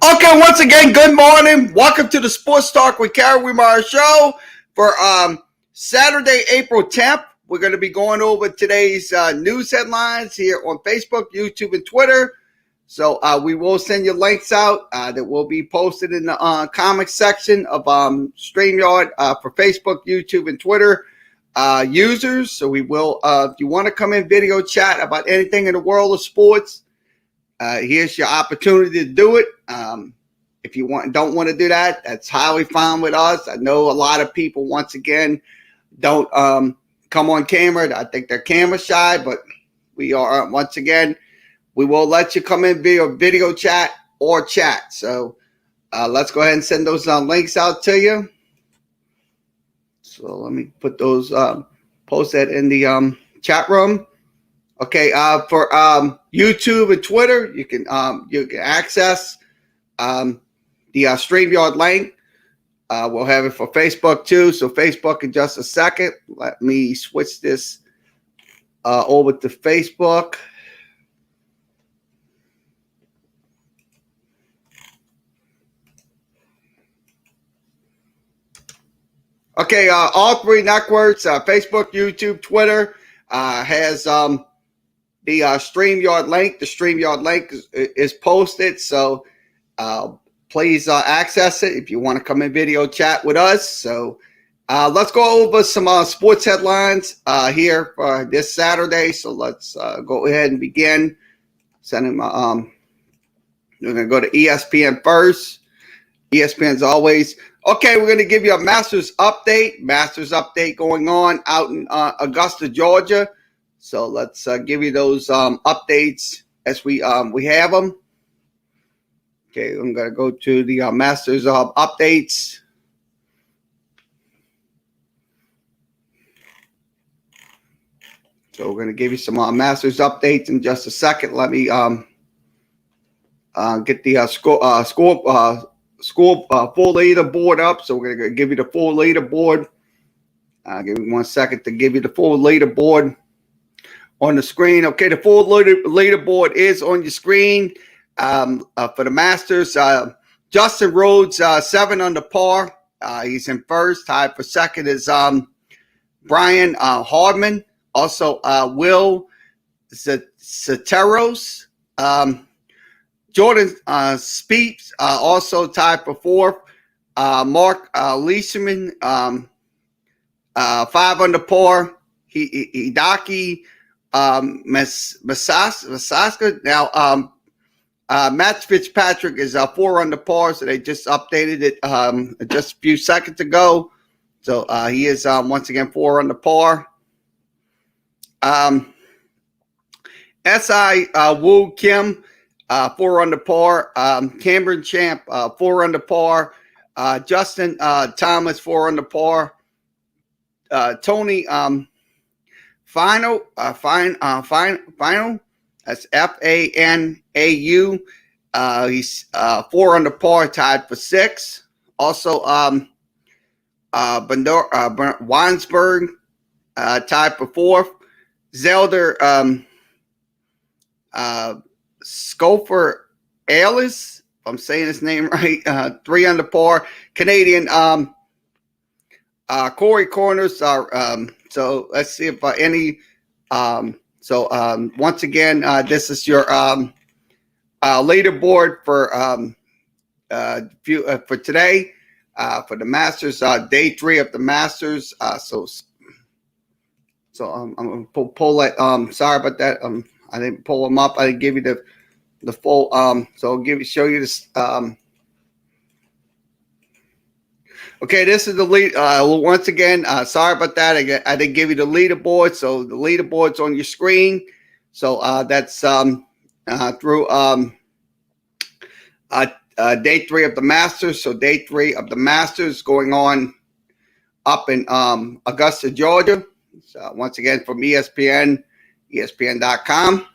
Okay, once again, good morning. Welcome to the Sports Talk with Kerry Wehmeyer show for Saturday, April 10th. We're going to be going over today's news headlines here on Facebook, YouTube, and Twitter. So we will send you links out that will be posted in the comment section of StreamYard for Facebook, YouTube, and Twitter users. So we will, if you want to come in video chat about anything in the world of sports, here's your opportunity to do it. If you don't want to do that, that's highly fine with us. I know a lot of people, once again, don't come on camera. I think they're camera shy, but we are, once again, we will let you come in via video chat or chat. So let's go ahead and send those links out to you. So let me put those, post that in the chat room. Okay, for YouTube and Twitter, you can access the StreamYard link. We'll have it for Facebook too. So Facebook in just a second. Let me switch this over to Facebook. Okay, all three networks, Facebook, YouTube, Twitter, has the StreamYard link. The StreamYard link is posted. So please access it if you want to come in video chat with us. So let's go over some sports headlines here for this Saturday. So let's go ahead and begin. Sending my, we're going to go to ESPN first. ESPN's always. Okay, we're going to give you a Masters update. Masters update going on out in Augusta, Georgia. So let's give you those updates as we have them. Okay, I'm going to go to the Masters updates. So we're going to give you some Masters updates in just a second. Let me get the full leaderboard up. So we're going to give you the full leaderboard. Give me 1 second to give you the full leaderboard on the screen. Okay, the full leaderboard is on your screen for the Masters. Justin Rhodes, 7 under par. He's in first. Tied for second is Brian Hardman. Also, Will Soteros. Jordan Spieth, also tied for fourth. Mark Leishman, 5 under par. Hideki Masaska. Now, Matt Fitzpatrick is 4 under par, so they just updated it just a few seconds ago. So he is once again 4 under par. S.I. Woo Kim, 4 under par. Cameron Champ, 4 under par. Justin Thomas, 4 under par. Tony Final. That's Fanau. He's 4 under par, tied for 6. Also, Weinsberg, tied for 4th. Zelda Scofer Ellis, if I'm saying his name right, 3 under par. Canadian Corey Corners are. So let's see if any. Once again, this is your leaderboard for today for the Masters, day 3 of the Masters. So I'm gonna pull that. Sorry about that. I didn't pull them up. I didn't give you the full. So I'll show you this. Okay, this is the lead. Once again, sorry about that. I didn't give you the leaderboard. So the leaderboard's on your screen. So that's through day 3 of the Masters. So day 3 of the Masters going on up in Augusta, Georgia. So once again, from ESPN, ESPN.com.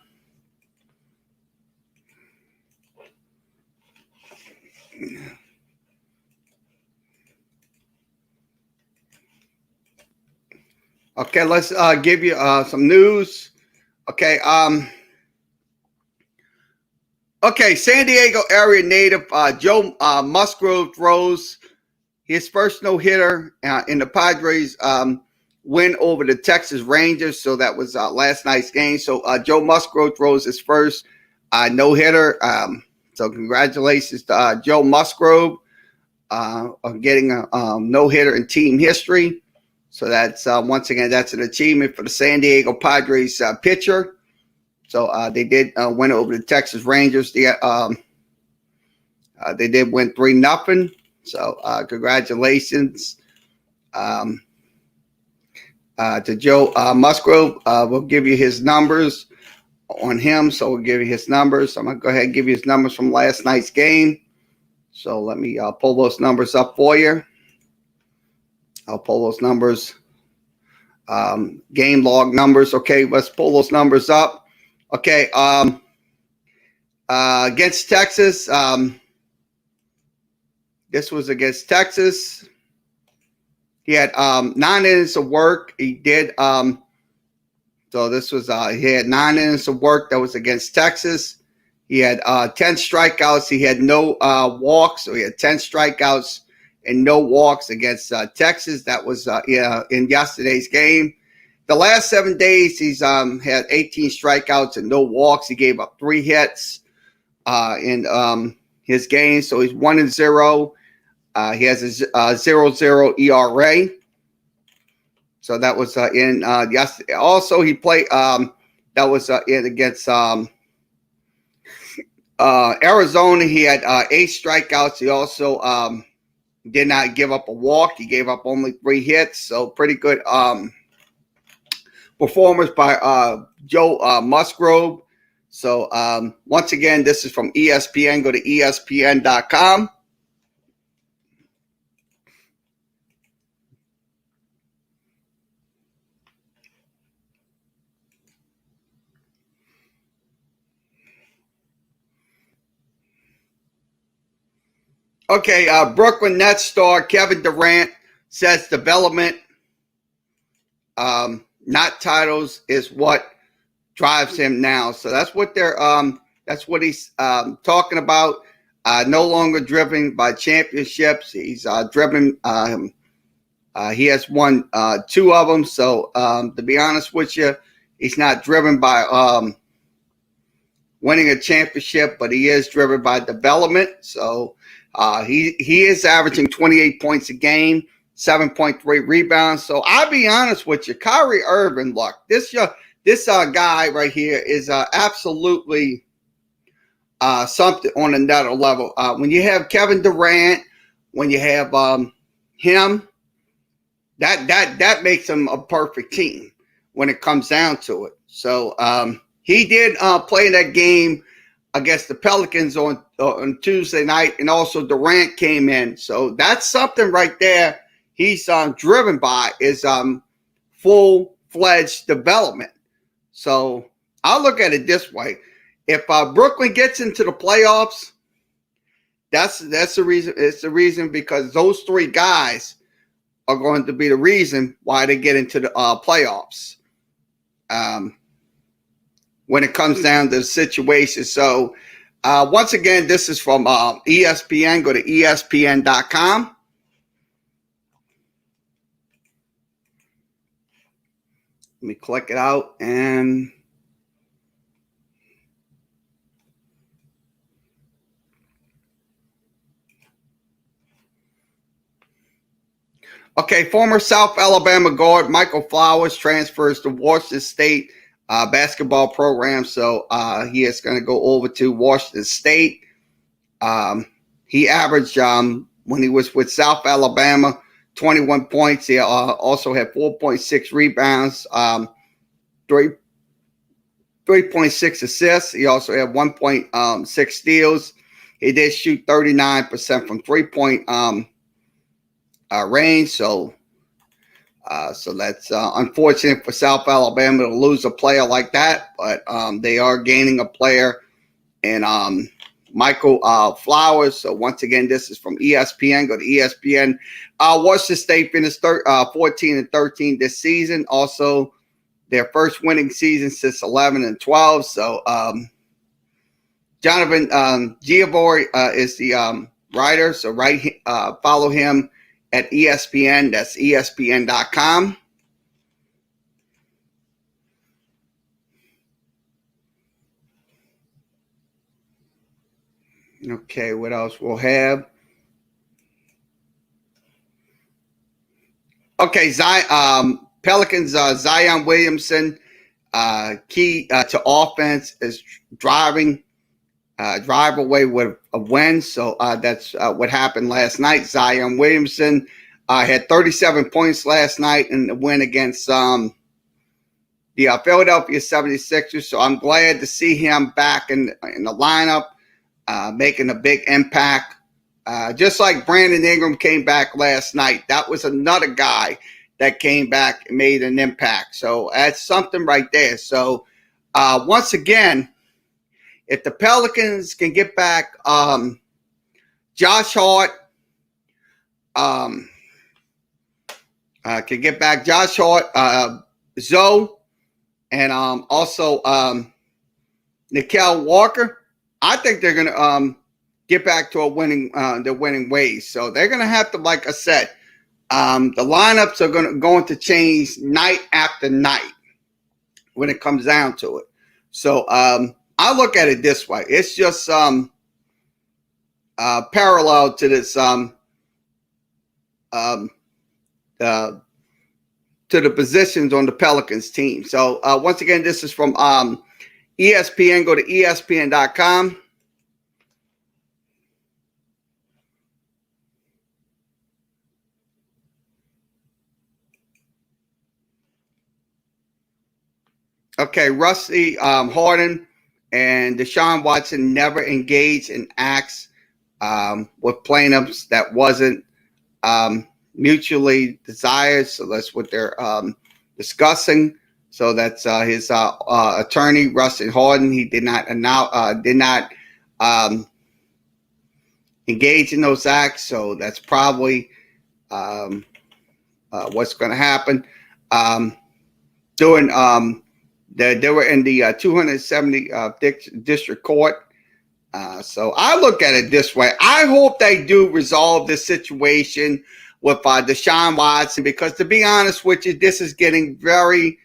Okay, let's give you some news. Okay, Okay, San Diego area native Joe Musgrove throws his first no-hitter in the Padres win over the Texas Rangers. So that was last night's game. So Joe Musgrove throws his first no-hitter. So congratulations to Joe Musgrove on getting a no-hitter in team history. So that's once again, that's an achievement for the San Diego Padres pitcher. So they did win over the Texas Rangers. They did win 3-0. So congratulations to Joe Musgrove. We'll give you his numbers on him. So we'll give you his numbers. I'm going to go ahead and give you his numbers from last night's game. So let me pull those numbers up for you. I'll pull those numbers, game log numbers. Okay, let's pull those numbers up. Okay, against Texas, this was against Texas. He had 9 innings of work. He did. So this was he had 9 innings of work. That was against Texas. He had 10 strikeouts. He had no walks. So he had 10 strikeouts and no walks against Texas. That was in yesterday's game. The last 7 days, he's had 18 strikeouts and no walks. He gave up 3 hits in his game. So he's 1-0. He has a 0.00 ERA. So that was in yesterday. Also, he played. That was in against Arizona. He had 8 strikeouts. He also did not give up a walk. He gave up only 3 hits. So pretty good performance by Joe Musgrove. So once again, this is from ESPN. Go to ESPN.com. Okay, Brooklyn Nets star Kevin Durant says development, not titles, is what drives him now. So that's what that's what he's talking about. No longer driven by championships. He's driven. He has won 2 of them. So to be honest with you, he's not driven by winning a championship, but he is driven by development. So he is averaging 28 points a game, 7.3 rebounds. So I'll be honest with you, Kyrie Irving, look, this guy right here is absolutely something on another level. When you have Kevin Durant, when you have him, that makes him a perfect team when it comes down to it. So he did play in that game against the Pelicans on Tuesday night, and also Durant came in. So that's something right there he's driven by, is full-fledged development. So I'll look at it this way. If Brooklyn gets into the playoffs, that's the reason. It's the reason because those 3 guys are going to be the reason why they get into the playoffs. When it comes down to the situation. So once again, this is from ESPN. Go to ESPN.com. Let me click it out and okay, former South Alabama guard Michael Flowers transfers to Washington State basketball program. So he is going to go over to Washington State. He averaged, when he was with South Alabama, 21 points. He also had 4.6 rebounds, 3.6 assists. He also had 1.6 steals. He did shoot 39% from 3-point range. So that's unfortunate for South Alabama to lose a player like that, but they are gaining a player in Michael Flowers. So once again, this is from ESPN. Go to ESPN. Washington State finished 14-13 this season. Also, their first winning season since 11-12. So Jonathan Giavori is the writer, so follow him at ESPN. That's ESPN.com. Okay, what else we'll have? Okay, Pelicans Zion Williamson, key to offense is drive away with a win. So that's what happened last night. Zion Williamson had 37 points last night in the win against the Philadelphia 76ers. So I'm glad to see him back in the lineup, making a big impact. Just like Brandon Ingram came back last night, that was another guy that came back and made an impact. So that's something right there. So once again, if the Pelicans can get back Josh Hart, Zoe, and also Nickel Walker, I think they're going to get back to their winning ways. So they're going to have to, like I said, the lineups are going to change night after night when it comes down to it. So I look at it this way. It's just parallel to this to the positions on the Pelicans team. So once again, this is from ESPN. Go to ESPN.com. Okay, Rusty Harden and Deshaun Watson never engaged in acts with plaintiffs that wasn't mutually desired. So that's what they're discussing. So that's his attorney, Rusty Harden. He did not engage in those acts. So that's probably what's going to happen. They were in the 270 district court. So I look at it this way. I hope they do resolve this situation with Deshaun Watson, because to be honest with you, this is getting very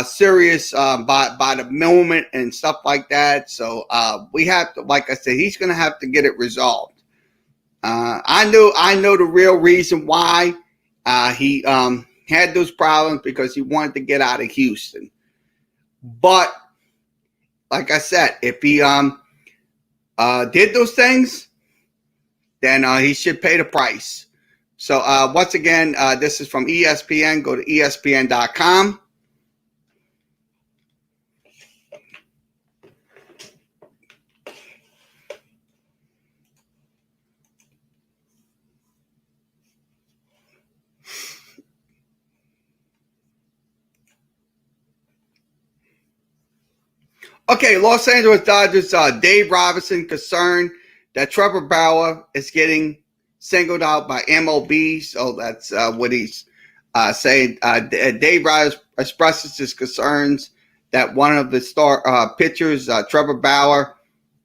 serious by the moment and stuff like that. So we have to, like I said, he's going to have to get it resolved. I know the real reason why he had those problems, because he wanted to get out of Houston. But like I said, if he did those things, then he should pay the price. So once again, this is from ESPN. Go to ESPN.com. Okay, Los Angeles Dodgers, Dave Robinson concerned that Trevor Bauer is getting singled out by MLB. So that's what he's saying. Dave Robinson expresses his concerns that one of the star pitchers, Trevor Bauer,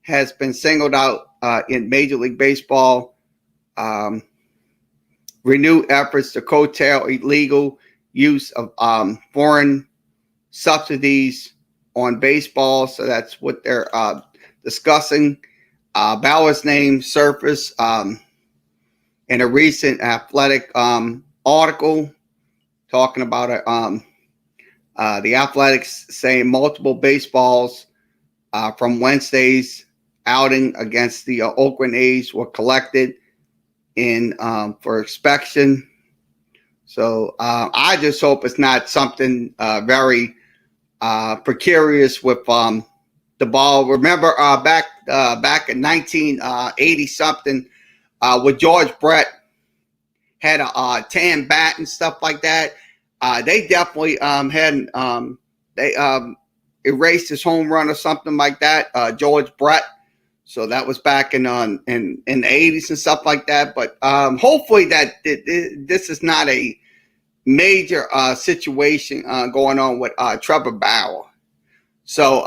has been singled out in Major League Baseball. Renewed efforts to curtail illegal use of foreign subsidies on baseball. So that's what they're discussing. Bauer's name surfaced in a recent athletic article talking about the Athletics saying multiple baseballs from Wednesday's outing against the Oakland A's were collected for inspection. So I just hope it's not something very precarious with the ball. Remember back in 1980 something, with George Brett had a tan bat and stuff like that. They definitely had erased his home run or something like that. George Brett. So that was back in the 80s and stuff like that. But hopefully that this is not a major situation going on with Trevor Bauer. So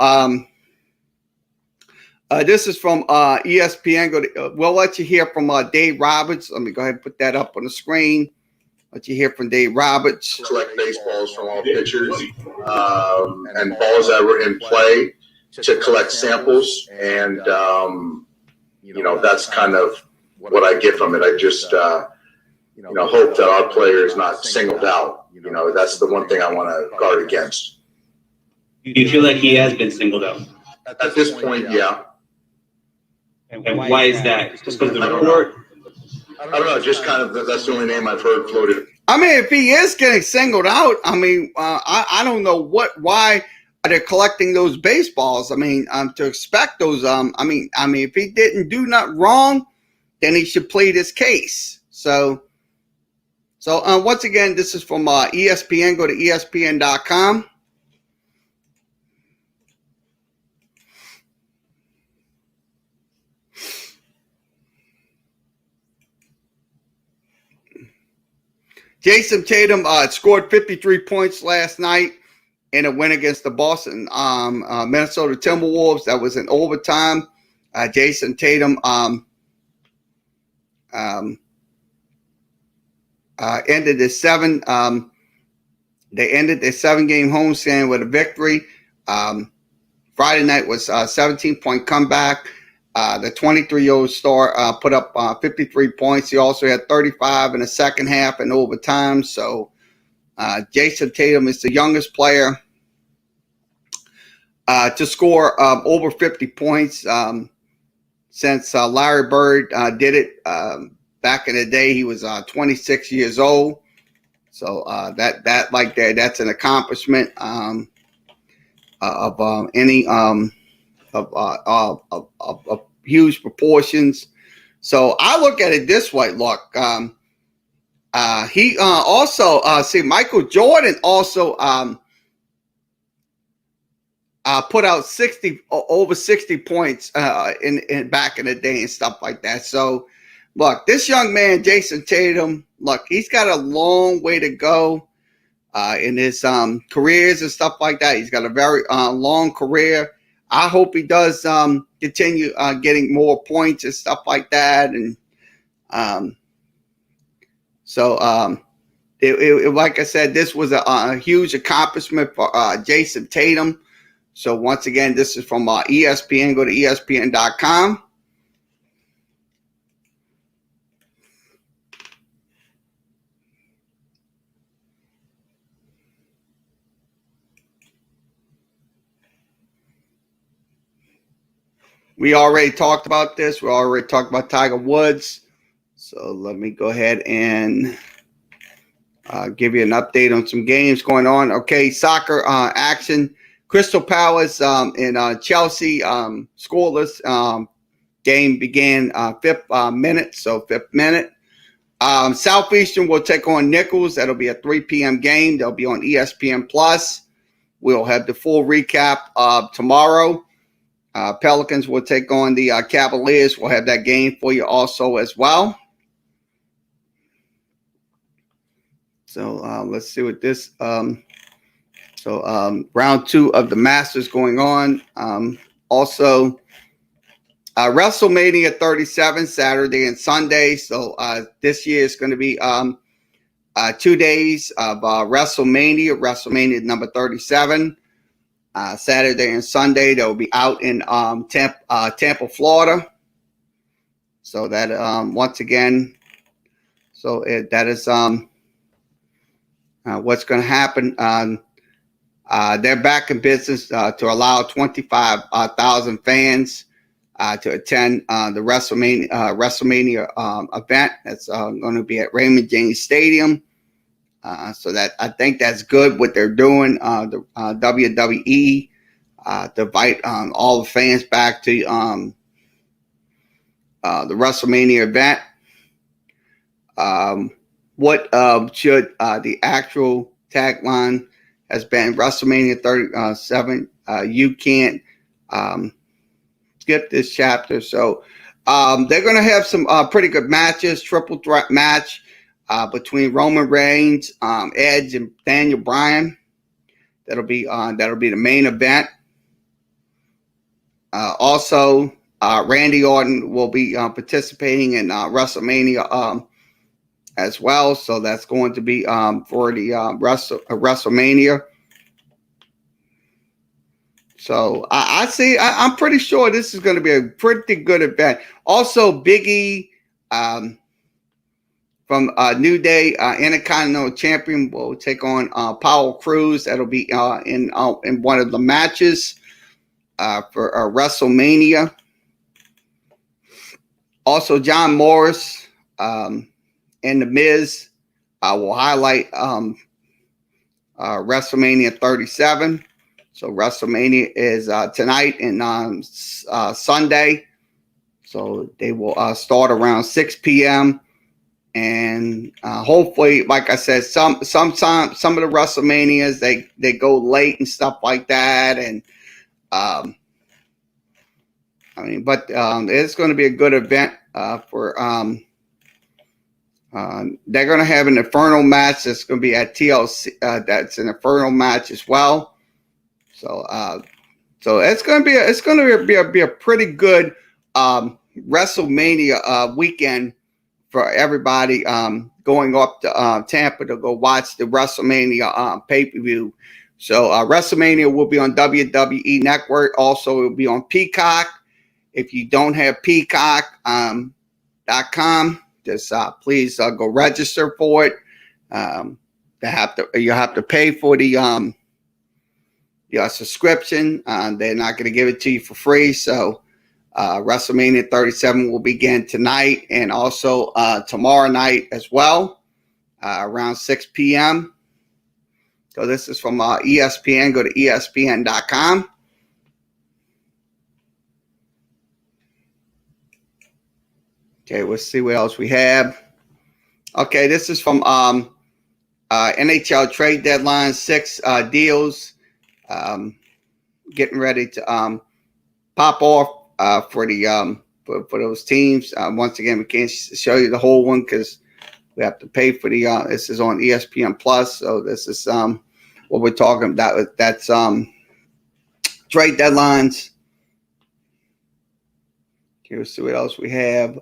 This is from ESPN. We'll let you hear from Dave Roberts. Let me go ahead and put that up on the screen. Let you hear from Dave Roberts. Collect baseballs from all pitchers and balls that were in play to collect samples. And, that's kind of what I get from it. I just, hope that our player is not singled out. That's the one thing I want to guard against. Do you feel like he has been singled out? At this point, yeah. And why is that? Just because of the report? I don't know. Just kind of, that's the only name I've heard floated. I mean, if he is getting singled out, I mean, I don't know why are they collecting those baseballs? I mean, to expect those, I mean, if he didn't do nothing wrong, then he should plead his case. So once again, this is from ESPN. Go to ESPN.com. Jason Tatum scored 53 points last night in a win against the Boston Minnesota Timberwolves. That was in overtime. Jason Tatum ended his seven. They ended their 7-game homestand with a victory. Friday night was a 17-point comeback. The 23-year-old star put up 53 points. He also had 35 in the second half and overtime. So Jason Tatum is the youngest player to score over 50 points since Larry Bird did it. Back in the day, he was 26 years old. So that's an accomplishment of huge proportions. So I look at it this way. Look, he also Michael Jordan also put out over 60 points in back in the day and stuff like that. So look, this young man, Jason Tatum, look, he's got a long way to go in his careers and stuff like that. He's got a very long career. I hope he does continue getting more points and stuff like that. And like I said, this was a huge accomplishment for Jason Tatum. So once again, this is from ESPN. Go to ESPN.com. We already talked about this. We already talked about Tiger Woods. So let me go ahead and give you an update on some games going on. Okay, soccer action. Crystal Palace and Chelsea scoreless. Game began fifth minute. Southeastern will take on Nichols. That'll be a 3 p.m. game. They'll be on ESPN Plus. We'll have the full recap tomorrow. Pelicans will take on the Cavaliers. We'll have that game for you also as well. So let's see what this. Round 2 of the Masters going on. Also, WrestleMania 37 Saturday and Sunday. So this year is going to be 2 days of WrestleMania number 37. Saturday and Sunday, they'll be out in Tampa, Florida. So that once again, that is what's going to happen. They're back in business to allow 25,000 fans to attend the WrestleMania event. That's going to be at Raymond James Stadium. So that I think that's good what they're doing. The WWE to invite all the fans back to the WrestleMania event. What should the actual tagline has been? WrestleMania 37. You can't skip this chapter. So they're going to have some pretty good matches. Triple threat match. Between Roman Reigns, Edge, and Daniel Bryan, that'll be the main event. Also, Randy Orton will be participating in WrestleMania as well. So that's going to be for the WrestleMania. So I see. I'm pretty sure this is going to be a pretty good event. Also, Big E from New Day, Intercontinental Champion, will take on Apollo Crews. That'll be in one of the matches for WrestleMania. Also, John Morris and The Miz will highlight WrestleMania 37. So WrestleMania is tonight and Sunday. So they will start around 6 p.m. And hopefully, like I said, some of the WrestleManias they go late and stuff like that. And it's going to be a good event for. They're going to have an Inferno match that's going to be at TLC. That's an Inferno match as well. So it's going to be a pretty good WrestleMania weekend for everybody going up to Tampa to go watch the WrestleMania pay-per-view. So WrestleMania will be on WWE Network. Also, it will be on Peacock. If you don't have Peacock.com, just please go register for it. You have to pay for the subscription. They're not going to give it to you for free. So WrestleMania 37 will begin tonight and also tomorrow night as well, around 6 p.m. So this is from ESPN. Go to ESPN.com. Okay, let's see what else we have. Okay, this is from NHL trade deadline, 6 deals getting ready to pop off for the for those teams. Once again, we can't show you the whole one because we have to pay for the. This is on ESPN Plus, so this is what we're talking about. That's trade deadlines. Okay, let's see what else we have.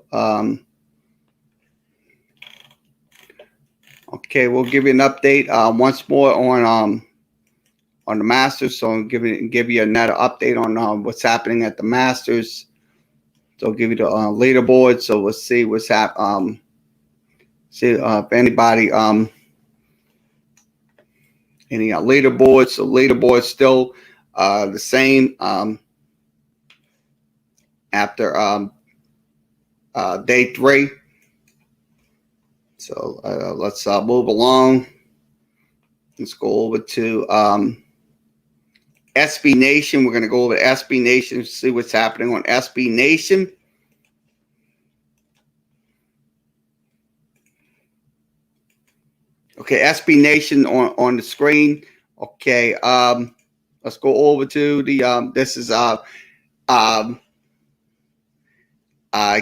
Okay, we'll give you an update once more on the Masters. So I'll give you another update on what's happening at the Masters. So I'll give you the leaderboard. So we'll see what's happening. See if anybody any leaderboards. So leaderboard still the same after day 3. So let's move along. Let's go over to SB Nation. We're going to go over to SB Nation to see what's happening on SB Nation. Okay, SB Nation on the screen. Okay, let's go over to the this is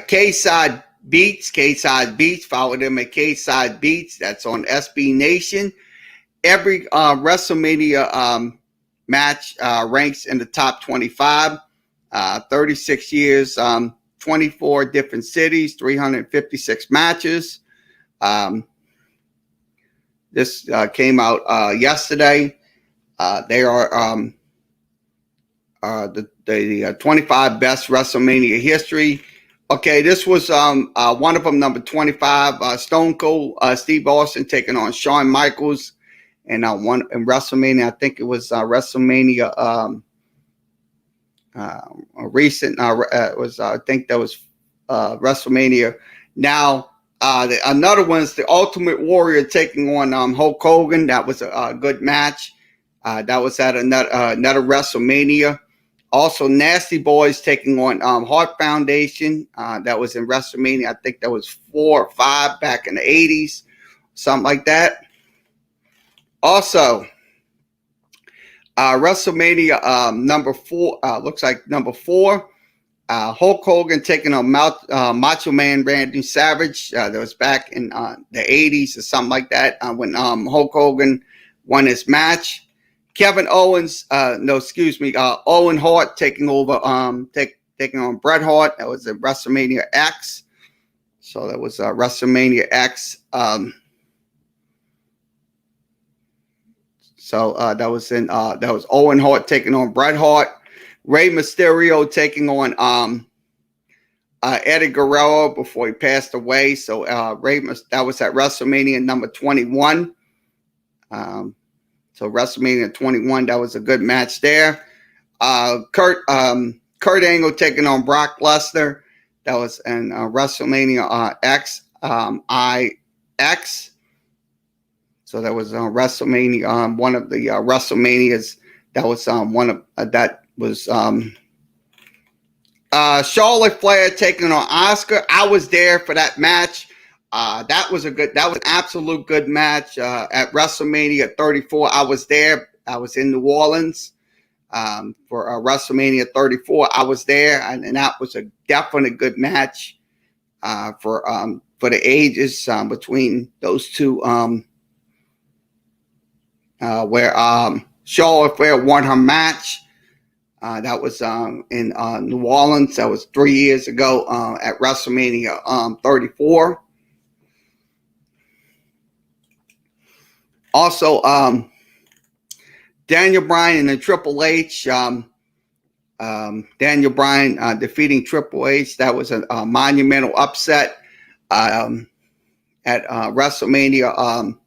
K-Side Beats. K-Side Beats. Follow them at K-Side Beats. That's on SB Nation. Every WrestleMania match ranks in the top 25. 36 years, 24 different cities, 356 matches. This came out yesterday. They are the 25 best WrestleMania history. Okay, this was one of them, number 25, Stone Cold Steve Austin taking on Shawn Michaels. And one in WrestleMania, I think it was WrestleMania recent. Was I think that was WrestleMania. Now another one's the Ultimate Warrior taking on Hulk Hogan. That was a good match. That was at another WrestleMania. Also, Nasty Boys taking on Heart Foundation. That was in WrestleMania. I think that was 4 or 5 back in the 80s, something like that. Also, WrestleMania number 4, looks like number 4, Hulk Hogan taking on Macho Man Randy Savage. That was back in the 80s or something like that when Hulk Hogan won his match. Kevin Owens, Owen Hart taking over, taking on Bret Hart. That was at WrestleMania X. So that was WrestleMania X. That was Owen Hart taking on Bret Hart. Rey Mysterio taking on Eddie Guerrero before he passed away. So that was at WrestleMania number 21. So WrestleMania 21, that was a good match there. Kurt Angle taking on Brock Lesnar. That was in WrestleMania IX. So that was WrestleMania, one of the WrestleManias. That was Charlotte Flair taking on Asuka. I was there for that match. That was an absolute good match. At WrestleMania 34, I was there. I was in New Orleans for WrestleMania 34. I was there, and that was a definitely good match for the ages between those two. Where Charlotte Flair won her match. That was in New Orleans. That was 3 years ago at WrestleMania 34. Also, Daniel Bryan and Triple H. Daniel Bryan defeating Triple H. That was a monumental upset at WrestleMania.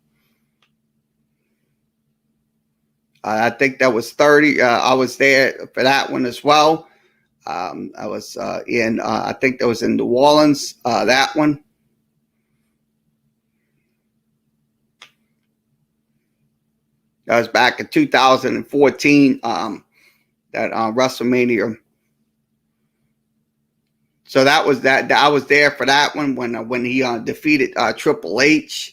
I think that was 30. I was there for that one as well. I was I think that was in New Orleans, that one. That was back in 2014, that WrestleMania. So that was that. I was there for that one when he defeated Triple H.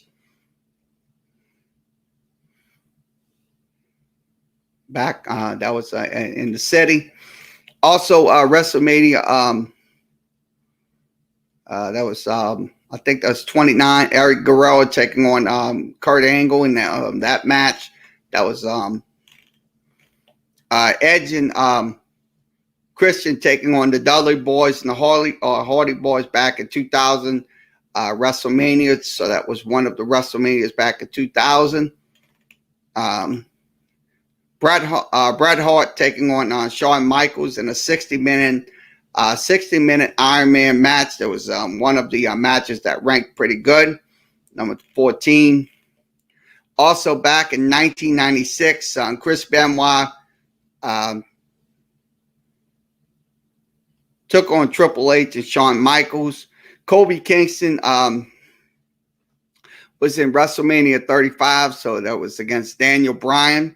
Back, that was in the city. Also, WrestleMania. That was I think that was 29. Eric Guerrero taking on Kurt Angle in that match. That was Edge and Christian taking on the Dudley Boys and the Hardy Boys back in 2000 WrestleMania. So that was one of the WrestleManias back in 2000. Bret Hart taking on Shawn Michaels in a 60-minute Iron Man match. That was one of the matches that ranked pretty good. Number 14. Also back in 1996, Chris Benoit took on Triple H and Shawn Michaels. Kobe Kingston was in WrestleMania 35, so that was against Daniel Bryan.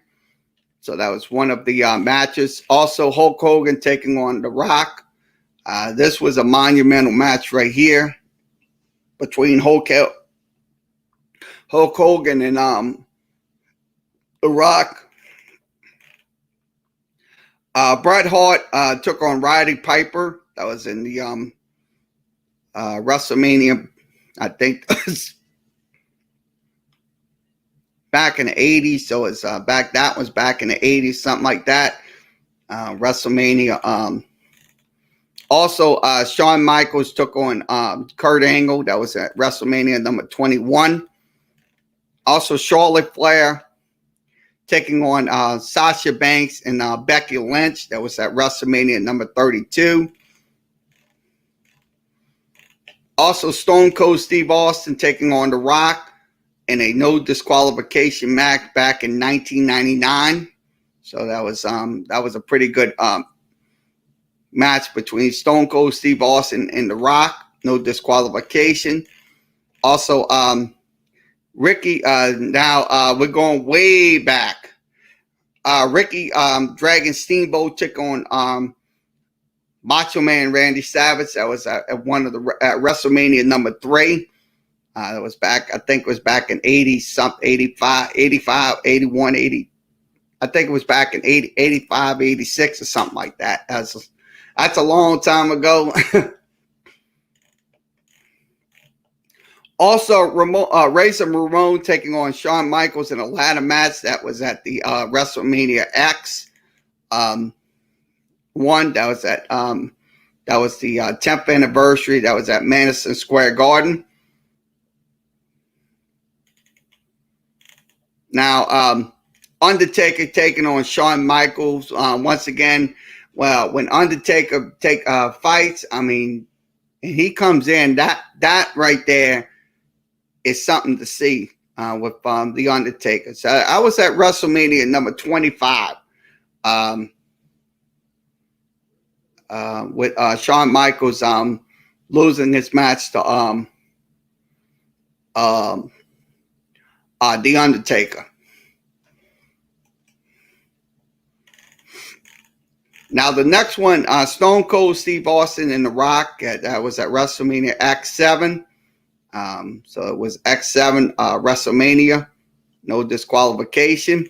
So that was one of the matches. Also, Hulk Hogan taking on The Rock. This was a monumental match right here between Hulk Hogan and The Rock. Bret Hart took on Roddy Piper. That was in the WrestleMania, I think that was back in the 80s. So it's that was back in the 80s, something like that. WrestleMania. Also, Shawn Michaels took on Kurt Angle. That was at WrestleMania number 21. Also, Charlotte Flair taking on Sasha Banks and Becky Lynch. That was at WrestleMania number 32. Also, Stone Cold Steve Austin taking on The Rock in a no disqualification match back in 1999. So that was a pretty good match between Stone Cold Steve Austin and The Rock. No disqualification. Also, Ricky. Now we're going way back. Ricky Dragon Steamboat took on Macho Man Randy Savage. That was at one of the WrestleMania number 3. That was back. I think it was back in 80 something, 85, 81, 80. I think it was back in 80, 85, 86 or something like that. That's a long time ago. Also, Razor Ramon taking on Shawn Michaels in a ladder match that was at the WrestleMania X one. That was at that was the 10th anniversary. That was at Madison Square Garden. Now, Undertaker taking on Shawn Michaels once again. Well, when Undertaker fights, I mean, and he comes in, that right there is something to see with the Undertaker. So I was at WrestleMania number 25 with Shawn Michaels losing his match to the Undertaker. Now the next one, Stone Cold Steve Austin and The Rock, that was at WrestleMania X7. So it was X7 WrestleMania, no disqualification.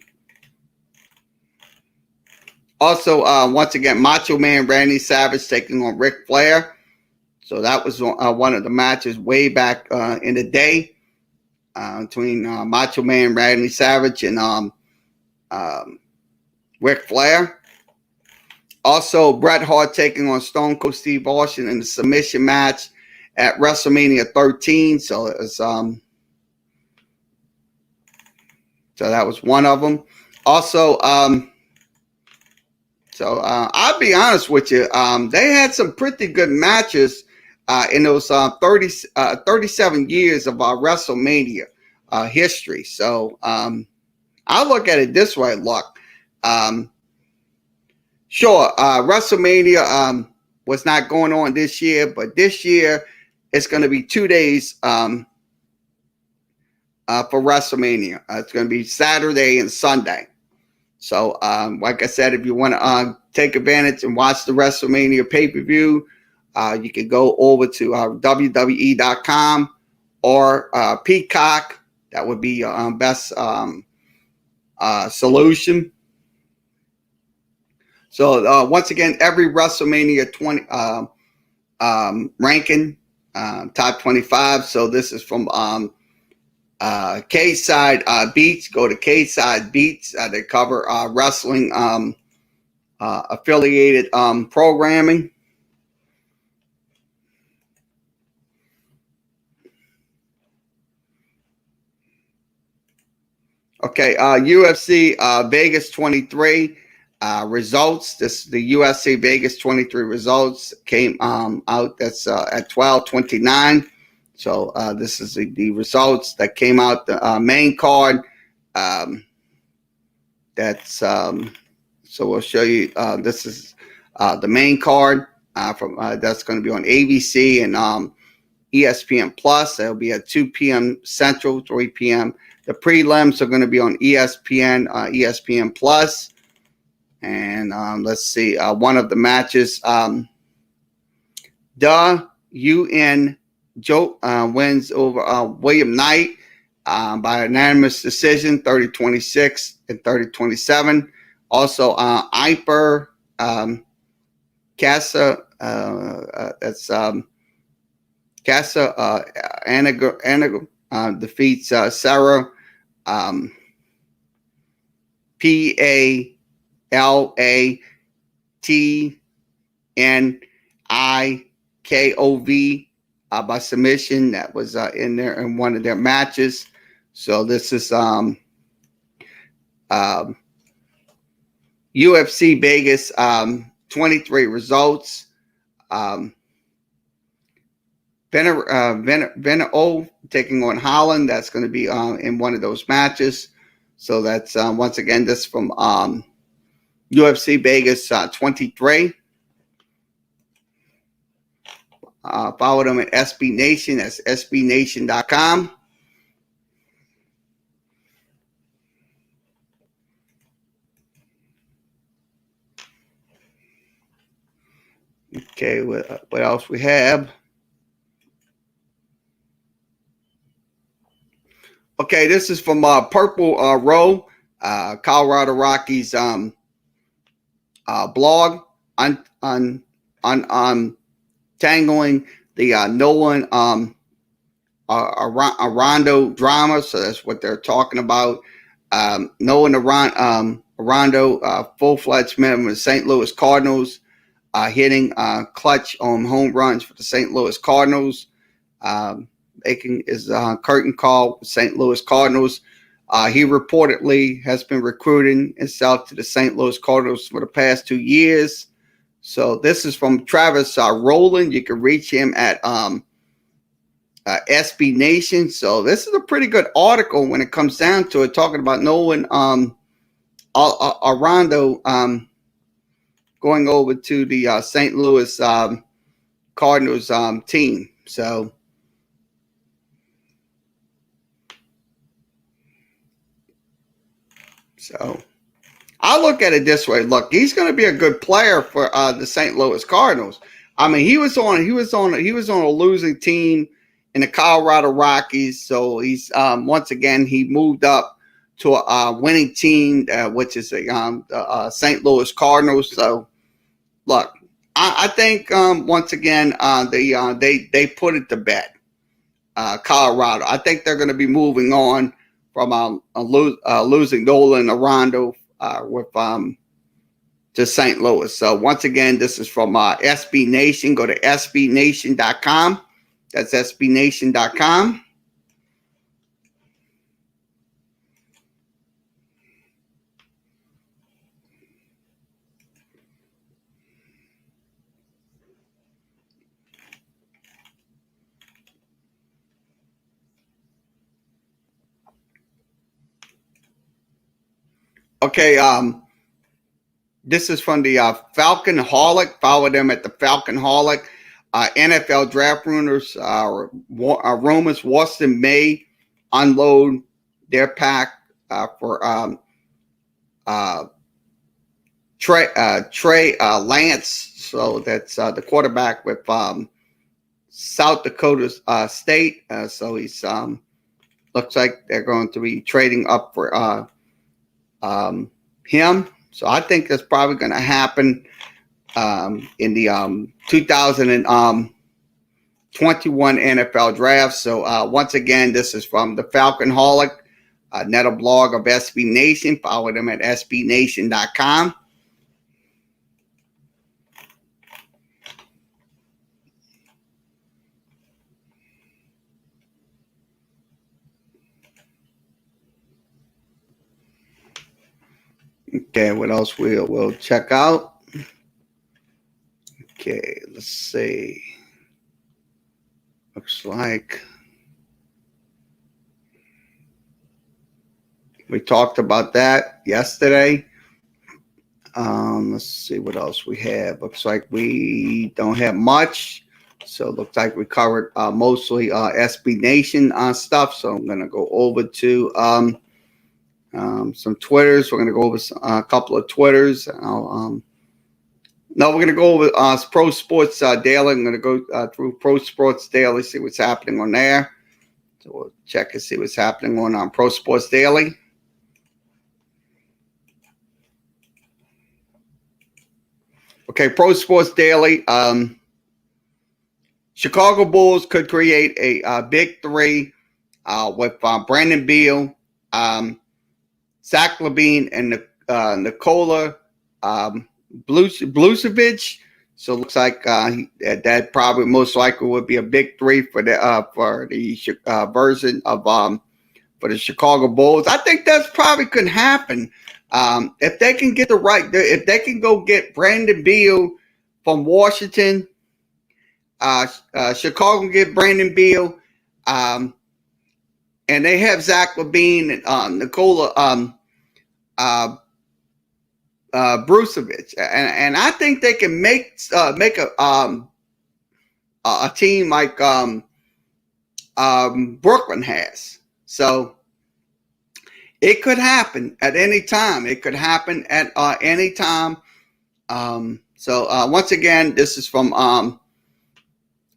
Also, once again, Macho Man Randy Savage taking on Ric Flair. So that was one of the matches way back in the day between Macho Man Randy Savage and Ric Flair. Also, Bret Hart taking on Stone Cold Steve Austin in the submission match at WrestleMania 13. So it was so that was one of them. Also, I'll be honest with you, they had some pretty good matches in those 37 years of WrestleMania history. So I'll look at it this way, look. Sure, WrestleMania was not going on this year, but this year it's going to be 2 days for WrestleMania. It's going to be Saturday and Sunday. So, like I said, if you want to take advantage and watch the WrestleMania pay-per-view, you can go over to WWE.com or Peacock. That would be your best solution. So once again, every WrestleMania 20 ranking, top 25. So this is from K-Side Beats. Go to K-Side Beats. They cover wrestling affiliated programming. Okay, UFC Vegas 23 results. This the UFC Vegas 23 results came out. That's at 12:29. So this is the results that came out. The main card. That's so we'll show you. This is the main card from that's going to be on ABC and ESPN Plus. That'll be at 2 p.m. Central, 3 p.m. The prelims are going to be on ESPN, ESPN Plus. And let's see, one of the matches, UN Joe wins over William Knight by unanimous decision, 30-26 and 30-27. Also, Iper Casa, that's Casa Anago defeats Sarah Platikov by submission. That was in there in one of their matches. So this is UFC Vegas 23 results. Venero taking on Holland. That's going to be in one of those matches. So that's once again this from UFC Vegas 23. Follow them at SB Nation. That's SBNation.com. Okay, what else we have? Okay, this is from Purple Row, Colorado Rockies blog on tangling the Nolan a Rondo drama. So that's what they're talking about. Knowing Rondo, full-fledged member of the St. Louis Cardinals, hitting clutch on home runs for the St. Louis Cardinals. Making his curtain call with St. Louis Cardinals. He reportedly has been recruiting himself to the St. Louis Cardinals for the past 2 years. So this is from Travis Rowland. You can reach him at SB Nation. So this is a pretty good article when it comes down to it, talking about knowing Rondo going over to the St. Louis Cardinals team. So I look at it this way. Look, he's going to be a good player for the St. Louis Cardinals. I mean, he was on a losing team in the Colorado Rockies. So he's once again he moved up to a winning team, which is the St. Louis Cardinals. So look, I think once again they put it to bed. Colorado. I think they're going to be moving on from losing Nolan Rondo with to St. Louis. So once again, this is from SB Nation. Go to sbnation.com. That's sbnation.com. Okay, this is from the Falcon Holic. Follow them at the Falcon Holic. NFL draft rumors. Rumors Washington may unload their pack for Trey Lance. So that's the quarterback with South Dakota State. So he's looks like they're going to be trading up for him. So I think that's probably going to happen in the 2021 NFL draft. So once again, this is from the Falcon Holic, another blog of SB Nation. Follow them at sbnation.com. Okay, what else we'll check out? Okay, let's see. Looks like we talked about that yesterday. Let's see what else we have. Looks like we don't have much. So it looks like we covered mostly SB Nation stuff. So I'm going to go over to some Twitters. We're going to go over a couple of Twitters. No, we're going to go over Pro Sports Daily. I'm going to go through Pro Sports Daily, see what's happening on there. So we'll check and see what's happening on Pro Sports Daily. Okay, Pro Sports Daily. Chicago Bulls could create a big three with Brandon Beal, Zach LaVine, and Nikola Blucevic. So it looks like that probably most likely would be a big three for the version of for the Chicago Bulls. I think that's probably could happen if they can get if they can go get Brandon Beal from Washington. Chicago can get Brandon Beal, and they have Zach LaVine and Nikola Brucevic, and I think they can make a team like Brooklyn has. So it could happen at any time. It could happen at any time. So once again, this is from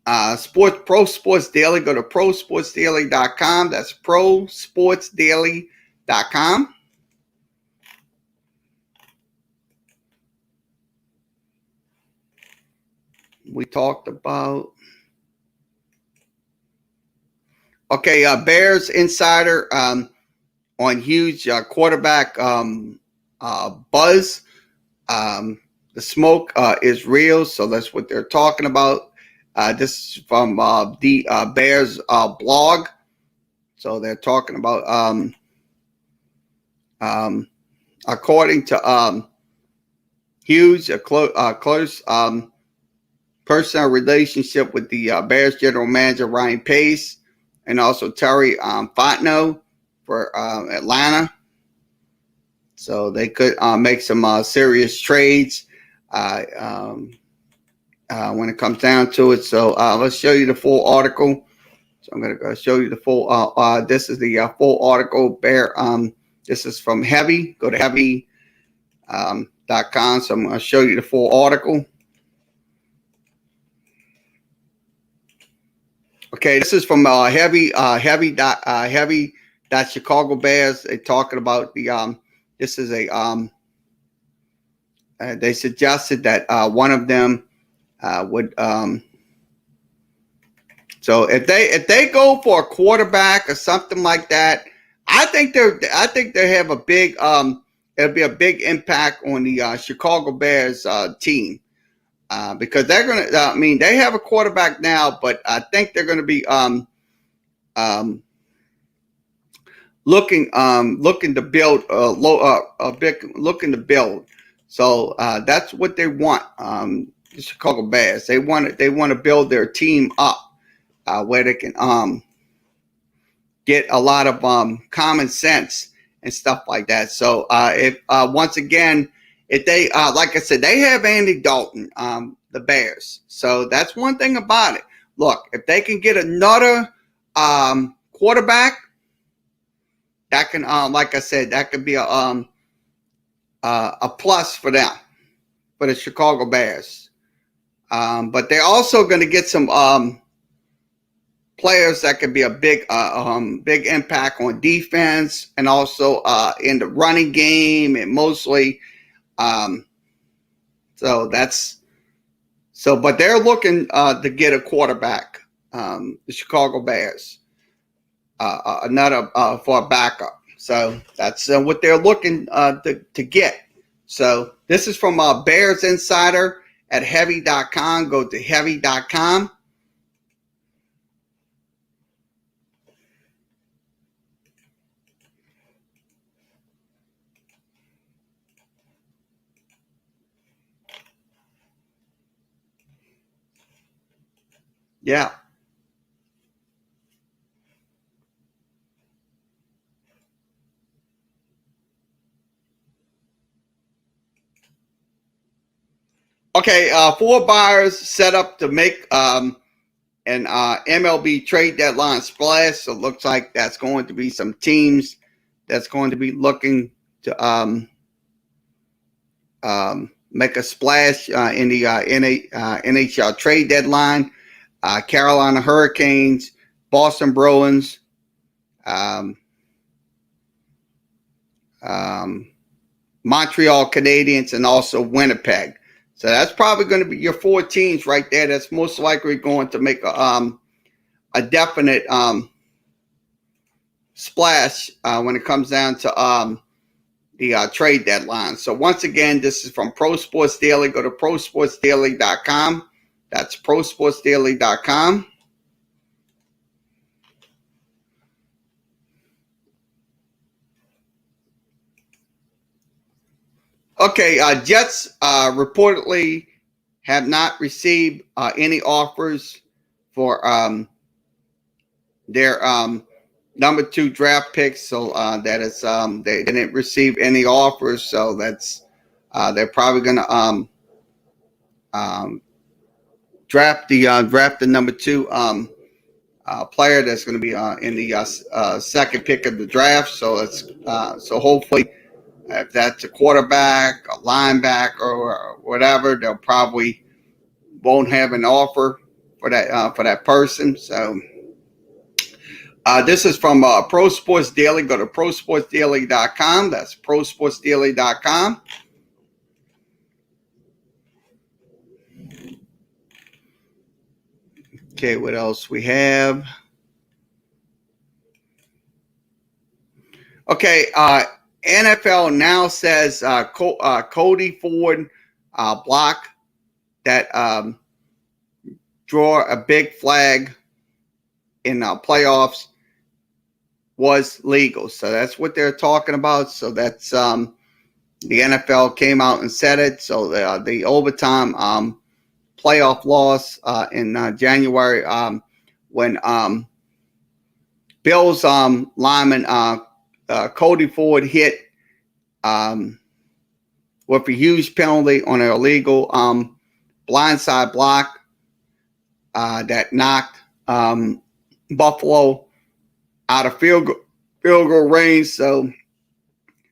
Pro Sports Daily. Go to prosportsdaily.com. That's prosportsdaily.com. We talked about. Okay, Bears insider on huge quarterback buzz. The smoke is real, so that's what they're talking about. This is from the Bears blog. So they're talking about, according to Hughes, a close personal relationship with the Bears general manager Ryan Pace, and also Terry Fontenot for Atlanta. So they could make some serious trades when it comes down to it. So let's show you the full article. So I'm going to show you the full. This is the full article. This is from Heavy. Go to heavy.com. So I'm going to show you the full article. Okay, this is from Heavy Chicago Bears. They're talking about the this is a they suggested that one of them would so if they go for a quarterback or something like that, I think they have a big it'll be a big impact on the Chicago Bears team. Because they're gonna. I mean, they have a quarterback now, but I think they're gonna be looking to build looking to build. So that's what they want. The Chicago Bears. They want to build their team up where they can get a lot of common sense and stuff like that. So if once again. If they, like I said, they have Andy Dalton, the Bears. So that's one thing about it. Look, if they can get another quarterback, that can, like I said, that could be a plus for them, for the Chicago Bears. But they're also going to get some players that could be a big impact on defense and also in the running game and mostly. But they're looking to get a quarterback, the Chicago Bears, another for a backup. So that's what they're looking to get. So this is from Bears Insider at heavy.com. Go to heavy.com. Yeah. Okay, 4 buyers set up to make an MLB trade deadline splash. So it looks like that's going to be some teams that's going to be looking to make a splash in the NHL trade deadline. Carolina Hurricanes, Boston Bruins, Montreal Canadiens, and also Winnipeg. So that's probably going to be your 4 teams right there. That's most likely going to make a definite splash when it comes down to the trade deadline. So once again, this is from Pro Sports Daily. Go to prosportsdaily.com. That's prosportsdaily.com. Okay, Jets reportedly have not received any offers for their number 2 draft picks. So that is they didn't receive any offers. So that's they're probably going to draft the number 2 player that's going to be in the second pick of the draft. So it's so hopefully. If that's a quarterback, a linebacker, or whatever, they'll probably won't have an offer for that person. So this is from Pro Sports Daily. Go to prosportsdaily.com. That's prosportsdaily.com. Okay, what else we have? Okay, NFL now says Cody Ford block that draw a big flag in playoffs was legal. So that's what they're talking about. So that's the NFL came out and said it. So the overtime playoff loss in January when Bills lineman Cody Ford hit with a huge penalty on an illegal blindside block that knocked Buffalo out of field goal range. So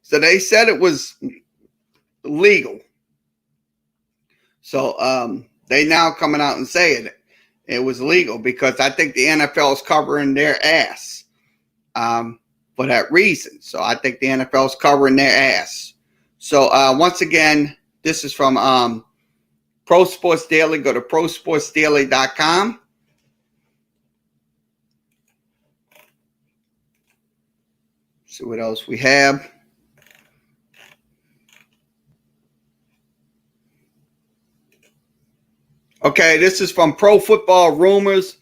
they said it was legal. So they now coming out and saying it was legal because I think the NFL is covering their ass for that reason. So I think the NFL is covering their ass. So once again, this is from Pro Sports Daily. Go to prosportsdaily.com. See what else we have. Okay, this is from Pro Football Rumors.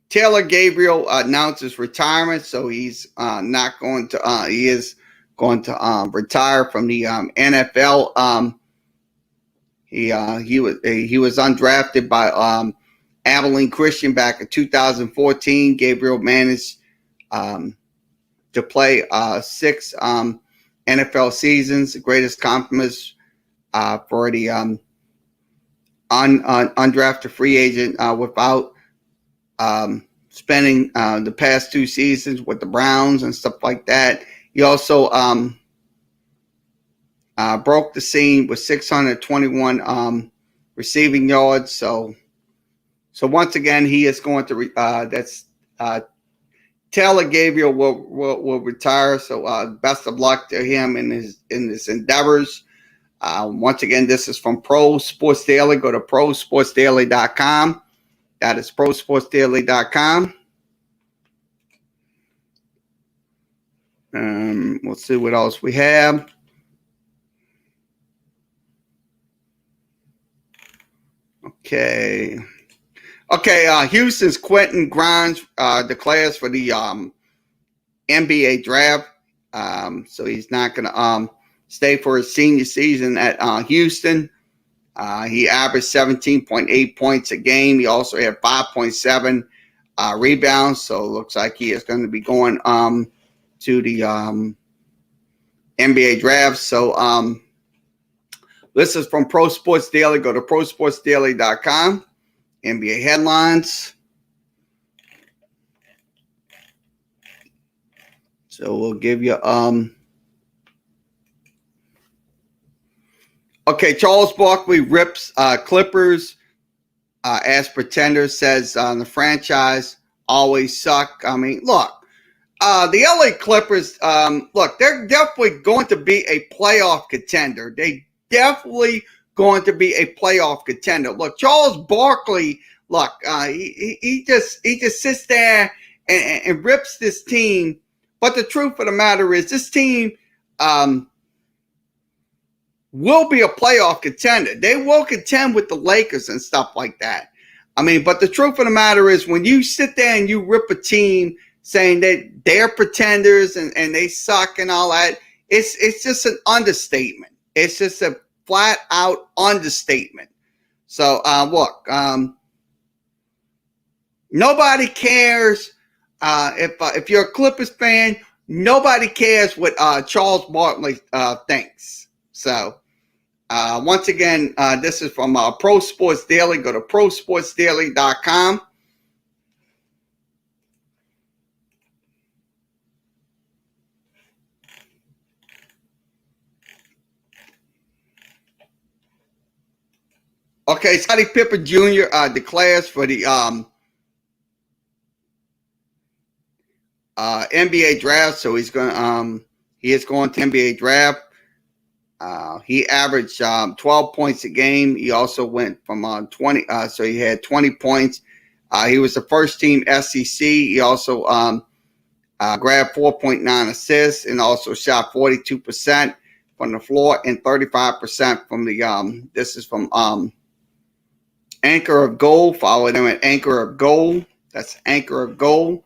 Taylor Gabriel announces retirement, so he's not going to. He is going to retire from the NFL. He was undrafted by Abilene Christian back in 2014. Gabriel managed to play 6 NFL seasons. The greatest compliments for the undrafted free agent without spending the past 2 seasons with the Browns and stuff like that. He also broke the scene with 621 receiving yards. So once again, he is going to Taylor Gabriel will retire. So best of luck to him in his endeavors. Once again, this is from Pro Sports Daily. Go to prosportsdaily.com. That is prosportsdaily.com. We'll see what else we have. Okay. Houston's Quentin Grimes declares for the NBA draft. So he's not going to stay for his senior season at Houston. He averaged 17.8 points a game. He also had 5.7 rebounds. So it looks like he is going to be going to the NBA draft. So this is from Pro Sports Daily. Go to prosportsdaily.com. NBA headlines. So we'll give you okay, Charles Barkley rips Clippers as pretenders, says the franchise always suck. I mean, look, the LA Clippers, look, they're definitely going to be a playoff contender. They definitely going to be a playoff contender. Look, Charles Barkley, look, he just sits there and rips this team. But the truth of the matter is this team will be a playoff contender. They will contend with the Lakers and stuff like that. I mean, but the truth of the matter is when you sit there and you rip a team saying that they're pretenders and they suck and all that, it's just an understatement. It's just a flat out understatement. So look, nobody cares if you're a Clippers fan. Nobody cares what Charles Barkley thinks. So once again, this is from Pro Sports Daily. Go to prosportsdaily.com. Okay, Scottie Pippen Jr. Declares for the NBA draft. So he is going to NBA draft. He averaged 12 points a game. He also went from 20. So he had 20 points. He was the first team SEC. He also grabbed 4.9 assists and also shot 42% from the floor and 35% from the this is from Anchor of Gold. Follow them at Anchor of Gold. That's Anchor of Gold.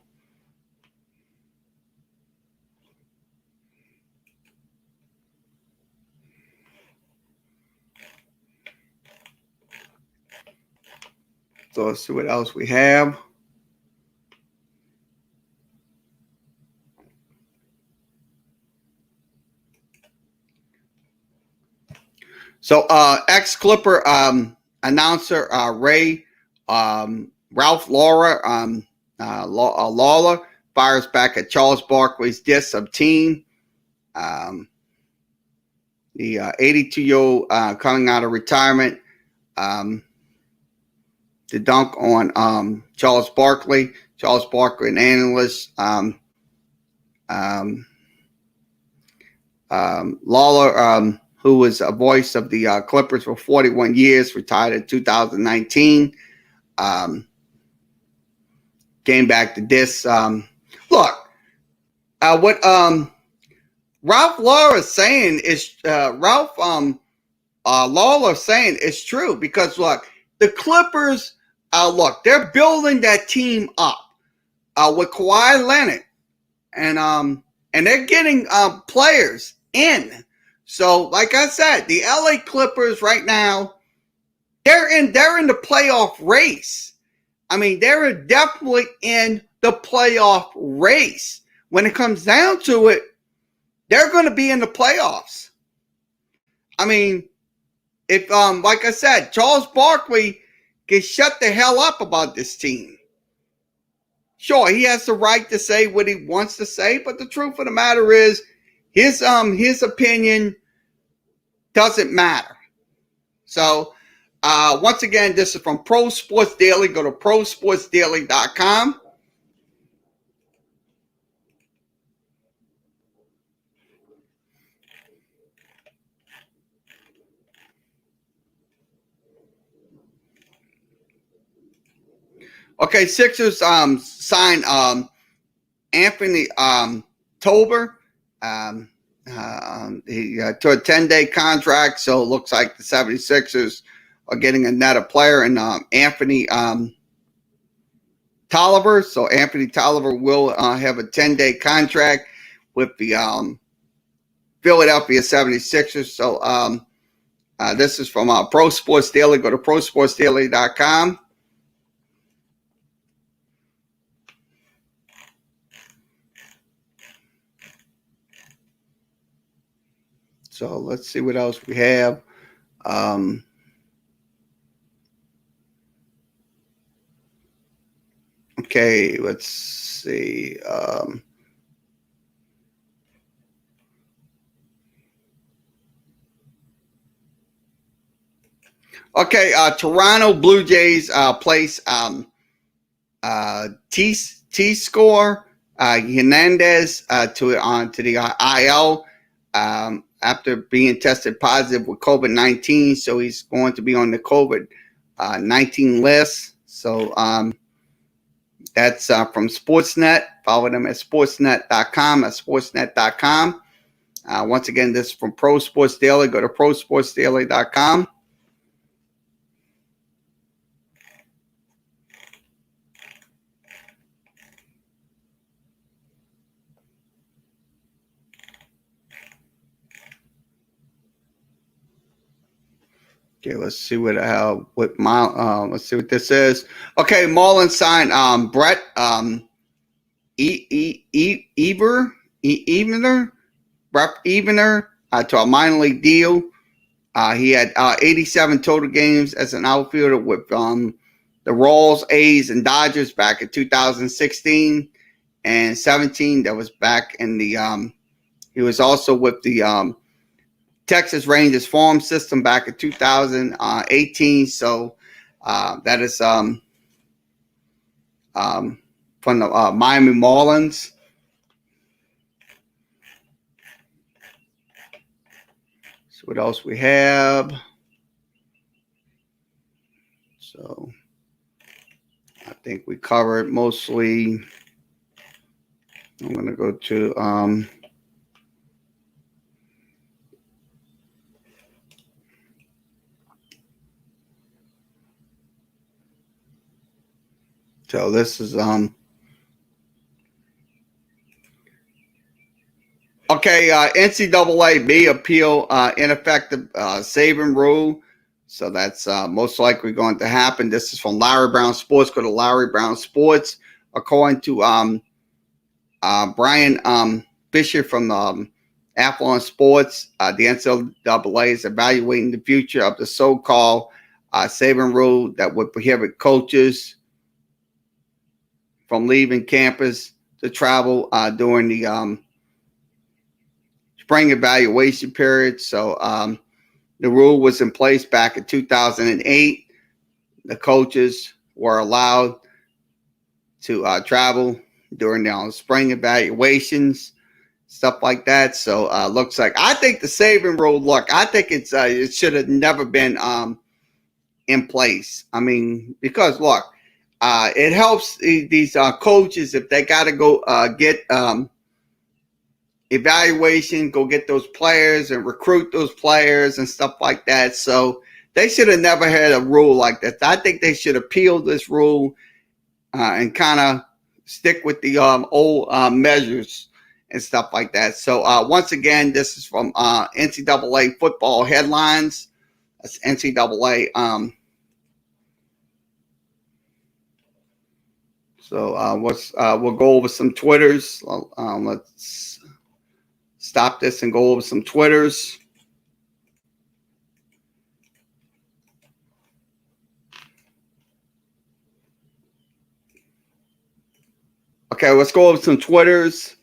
So let's see what else we have. So ex-Clipper announcer Ralph Lawler fires back at Charles Barkley's diss of team. The 82-year-old coming out of retirement to dunk on Charles Barkley. Charles Barkley, an analyst. Lawler, who was a voice of the Clippers for 41 years, retired in 2019. Came back to this. Look, what Ralph Lawler is saying is Lawler saying is true, because look, the Clippers, look, they're building that team up with Kawhi Leonard, and they're getting players in. So, like I said, the LA Clippers right now, they're in the playoff race. I mean, they're definitely in the playoff race. When it comes down to it, they're going to be in the playoffs. I mean, if like I said, Charles Barkley can shut the hell up about this team. Sure, he has the right to say what he wants to say, but the truth of the matter is, his opinion doesn't matter. So, once again, this is from Pro Sports Daily. Go to prosportsdaily.com. Okay, Sixers signed Anthony Tolbert to a 10-day contract, so it looks like the 76ers are getting another player in Anthony Tolliver. So Anthony Tolliver will have a 10-day contract with the Philadelphia 76ers. So this is from Pro Sports Daily. Go to prosportsdaily.com. So let's see what else we have. Okay, let's see. Okay, Toronto Blue Jays place T-Score Hernandez to the IL after being tested positive with COVID-19. So he's going to be on the COVID-19 list. So that's from Sportsnet. Follow them at sportsnet.com. At sportsnet.com. Once again, this is from Pro Sports Daily. Go to prosportsdaily.com. Okay, let's see what let's see what this is. Okay, Marlins signed Brett Evener to a minor league deal. He had 87 total games as an outfielder with the Royals, A's, and Dodgers back in 2016 and 17. That was back in the he was also with the Texas Rangers farm system back in 2018. So that is from the Miami Marlins. So what else we have? So I think we covered mostly I'm going to go to so this is okay, NCAA appeal ineffective saving rule. So that's most likely going to happen. This is from Larry Brown Sports. Go to Larry Brown Sports. According to Brian Fisher from Athlon Sports, the NCAA is evaluating the future of the so-called saving rule that would prohibit coaches from leaving campus to travel during the spring evaluation period. So the rule was in place back in 2008. The coaches were allowed to travel during the spring evaluations, stuff like that. So looks like, I think the saving rule, look, I think it should have never been in place. I mean, because look, it helps these coaches if they got to go get evaluation, go get those players and recruit those players and stuff like that. So they should have never had a rule like that. I think they should appeal this rule and kind of stick with the old measures and stuff like that. So once again, this is from NCAA football headlines. That's NCAA. We'll go over some Twitters. Let's stop this and go over some Twitters. Okay, let's go over some Twitters.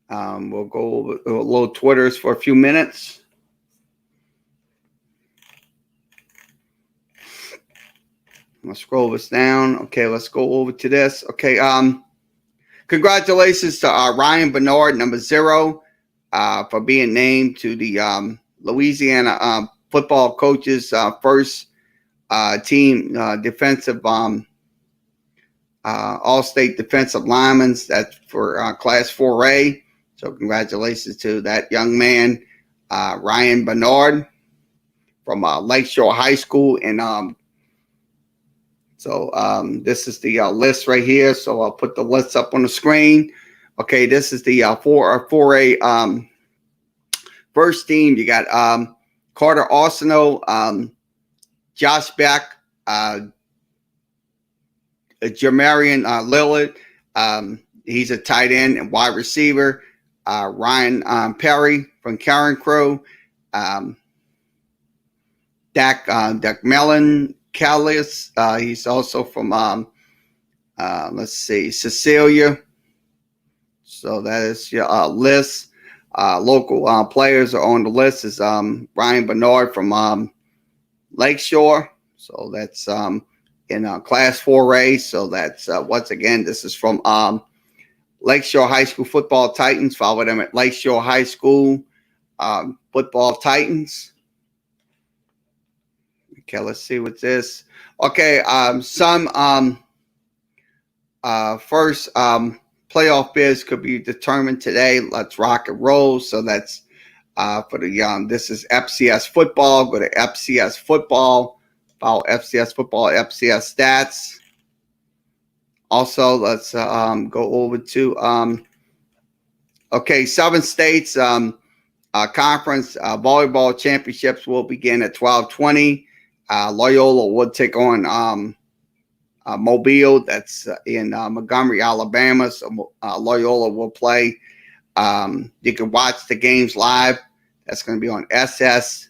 We'll go over a little Twitters for a few minutes. Let's scroll this down. Okay, let's go over to this. Okay, congratulations to Ryan Bernard, number 0, for being named to the Louisiana football coaches first team defensive all-state defensive linemen. That's for Class 4A. So congratulations to that young man, Ryan Bernard from Lakeshore High School. And this is the list right here. So I'll put the list up on the screen. Okay, this is the 4A first team. You got Carter Arsenault, Josh Beck, Jamarian Lillard. He's a tight end and wide receiver. Ryan Perry from Karen Crow. Dak Mellon Callis. He's also from let's see, Cecilia. So that is your list. Local players are on the list. Is Ryan Bernard from Lakeshore. So that's in Class 4A. So that's once again, this is from Lakeshore High School Football Titans. Follow them at Lakeshore High School Football Titans. Okay, let's see what's this. Okay, some first playoff bids could be determined today. Let's rock and roll. So that's for the this is FCS football. Go to FCS football. Follow FCS football, FCS stats. Also, let's go over to okay, 7 states conference volleyball championships will begin at 12:20. Loyola will take on Mobile. That's in Montgomery, Alabama. So Loyola will play. You can watch the games live. That's going to be on SS.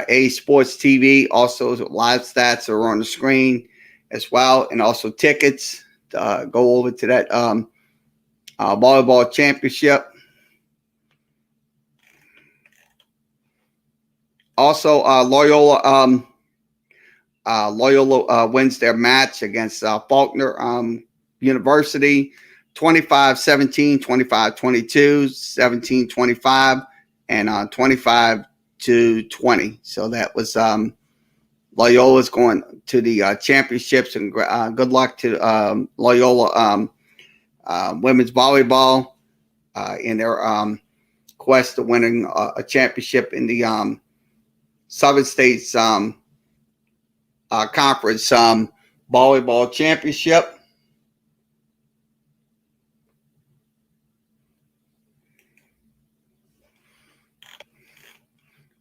A Sports TV. Also, live stats are on the screen as well, and also tickets to go over to that volleyball championship. Also, Loyola wins their match against Faulkner University, 25-17, 25-22, 17-25, and 25-20. So that was Loyola's going to the championships, and good luck to Loyola women's volleyball in their quest to winning a championship in the Southern States Conference volleyball championship.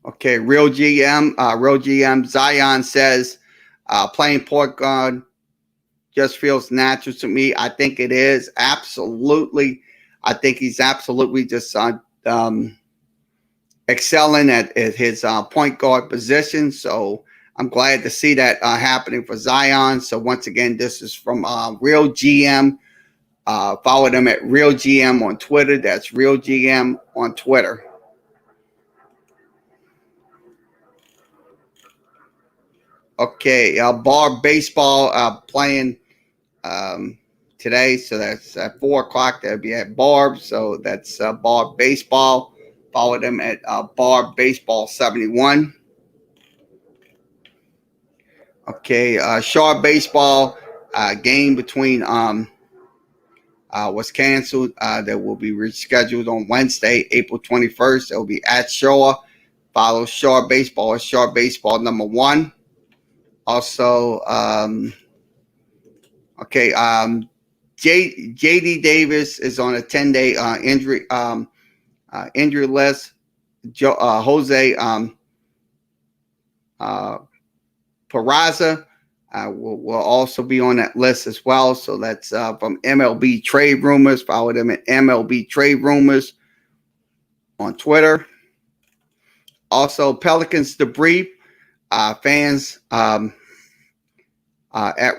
Okay, Real GM Zion says playing point guard just feels natural to me. I think it is absolutely. I think he's absolutely just excelling at his point guard position. So I'm glad to see that happening for Zion. So once again, this is from Real GM. Follow them at Real GM on Twitter. That's Real GM on Twitter. Okay, Barb baseball playing today, so that's at 4 o'clock. That'll be at Barb, so that's Barb baseball. Follow them at Barb baseball 71. Okay, Sharp baseball game between was canceled. That will be rescheduled on Wednesday, April 21st. It will be at Shaw. Follow Sharp baseball as Sharp baseball number 1. Also, J.D. Davis is on a 10-day injury list. Jose Peraza will also be on that list as well. So that's from MLB Trade Rumors. Follow them at MLB Trade Rumors on Twitter. Also, Pelicans debrief. Fans at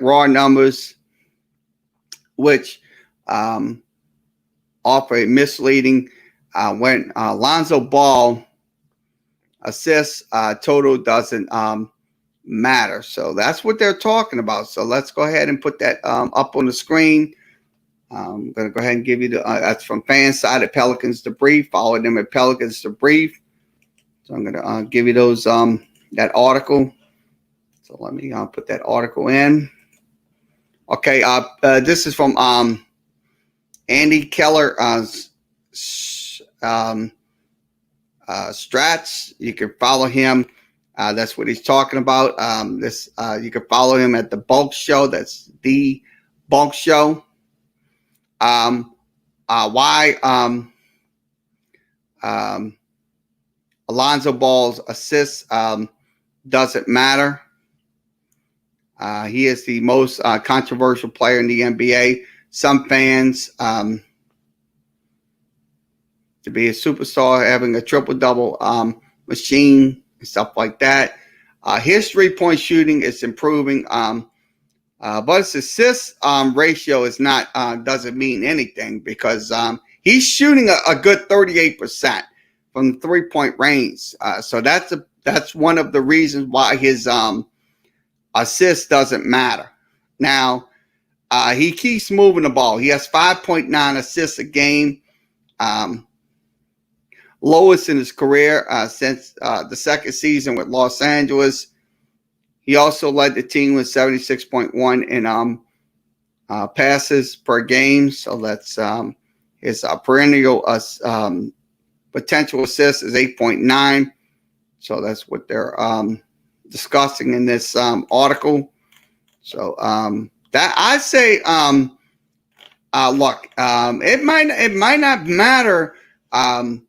raw numbers, which offer a misleading when Lonzo Ball assists total doesn't matter. So that's what they're talking about. So let's go ahead and put that up on the screen. I'm going to go ahead and give you that's from fan side at Pelicans Debrief. Follow them at Pelicans Debrief. So I'm going to give you those that article. So let me put that article in. Okay, this is from Andy Keller Strats. You can follow him. That's what he's talking about. You can follow him at the Bulk Show. That's the Bulk Show. Why Alonzo Ball's assists doesn't matter. He is the most controversial player in the NBA. Some fans, to be a superstar, having a triple-double machine and stuff like that. His three-point shooting is improving, but his assist ratio is not doesn't mean anything because he's shooting a good 38% from the three-point range. So that's one of the reasons why his assist doesn't matter. Now, he keeps moving the ball. He has 5.9 assists a game, lowest in his career since the second season with Los Angeles. He also led the team with 76.1 in passes per game. So that's his perennial potential assist is 8.9. So that's what they're discussing in this article. So that I say, look, it might not matter in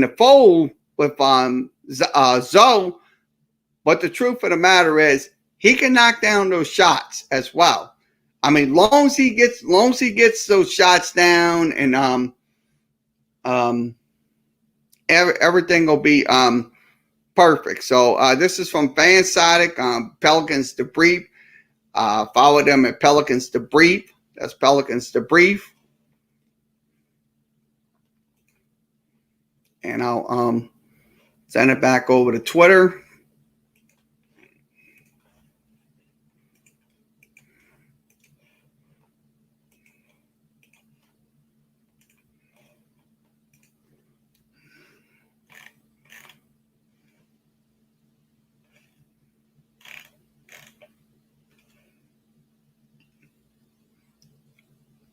the fold with Zoe, but the truth of the matter is he can knock down those shots as well. I mean, long as he gets those shots down, and everything will be perfect. So this is from Fansonic, Pelicans Debrief. Follow them at Pelicans Debrief. That's Pelicans Debrief. And I'll send it back over to Twitter.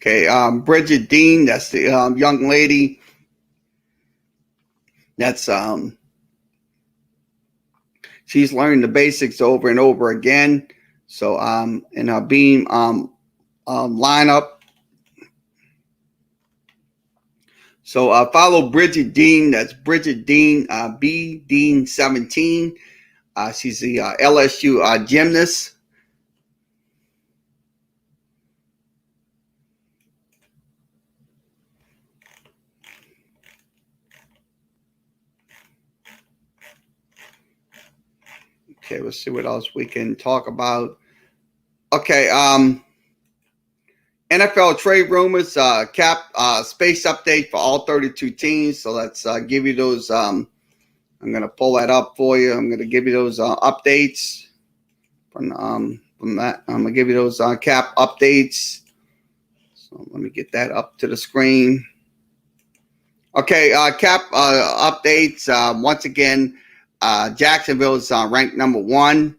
Okay, Bridget Dean, that's the young lady that's she's learned the basics over and over again. So in her beam lineup. So follow Bridget Dean. That's Bridget Dean, B Dean 17. She's the LSU gymnast. Okay, let's see what else we can talk about. Okay, NFL trade rumors, cap space update for all 32 teams. So let's give you those. I'm going to pull that up for you. I'm going to give you those updates from that. I'm going to give you those cap updates. So let me get that up to the screen. Okay, cap updates. Once again, Jacksonville is ranked number 1,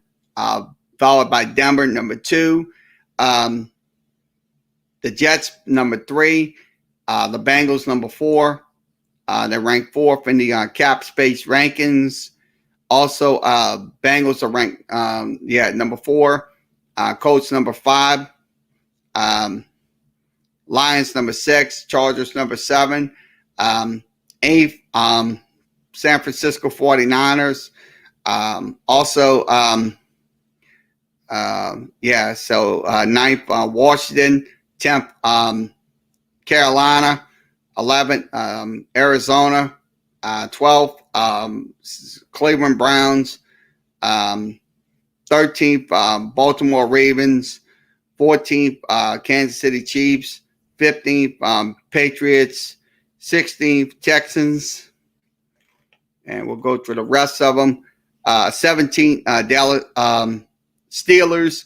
followed by Denver, number 2. The Jets, number 3. The Bengals, number 4. They're ranked 4th in the cap space rankings. Also, Bengals are ranked, number 4. Colts, number 5. Lions, number 6. Chargers, number 7. 8th, San Francisco 49ers. Also, 9th, Washington. 10th, Carolina. 11th, Arizona. 12th, Cleveland Browns. 13th, Baltimore Ravens. 14th, Kansas City Chiefs. 15th, Patriots. 16th, Texans. And we'll go through the rest of them. 17th, Dallas Steelers.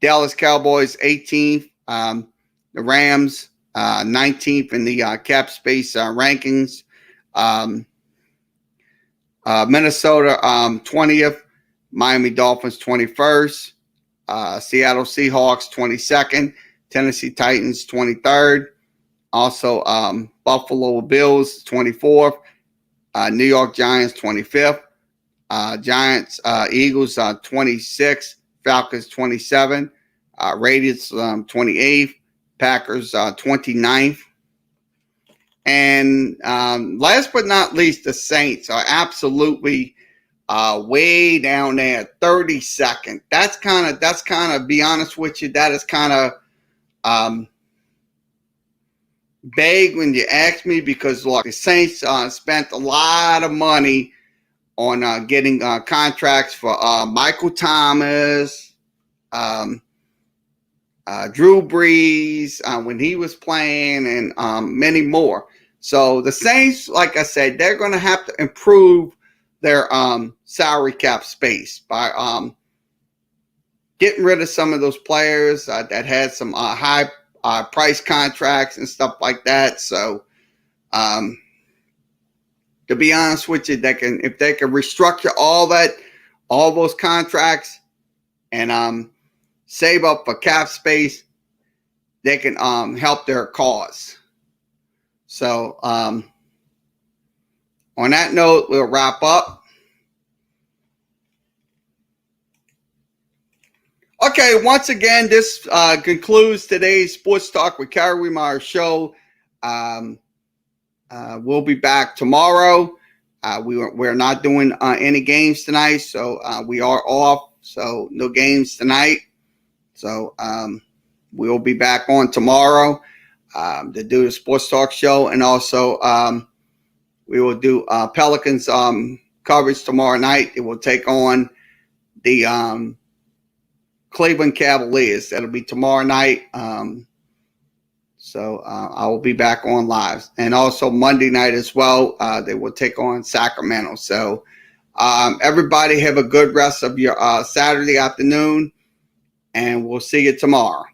Dallas Cowboys, 18th. The Rams, 19th in the cap space rankings. Minnesota, 20th. Miami Dolphins, 21st. Seattle Seahawks, 22nd. Tennessee Titans, 23rd. Also, Buffalo Bills, 24th. New York Giants, 25th. Giants, Eagles, 26th. Falcons, 27th. Raiders, 28th. Packers, 29th. And last but not least, the Saints are absolutely way down there, 32nd. That's kind of, be honest with you, that is kind of vague when you ask me, because look, the Saints spent a lot of money on getting contracts for Michael Thomas, Drew Brees when he was playing, and many more. So the Saints, like I said, they're going to have to improve their salary cap space by getting rid of some of those players that had some high price contracts and stuff like that. So to be honest with you, if they can restructure all those contracts and save up for cap space, they can help their cause. So on that note, we'll wrap up. Okay, once again, this concludes today's Sports Talk with Kerry Wehmeyer show. We'll be back tomorrow. We're not doing any games tonight, so we are off. So no games tonight. So we'll be back on tomorrow to do the Sports Talk show, and also we will do Pelicans coverage tomorrow night. It will take on the Cleveland Cavaliers. That'll be tomorrow night. So I will be back on live, and also Monday night as well. They will take on Sacramento. So everybody have a good rest of your Saturday afternoon, and we'll see you tomorrow.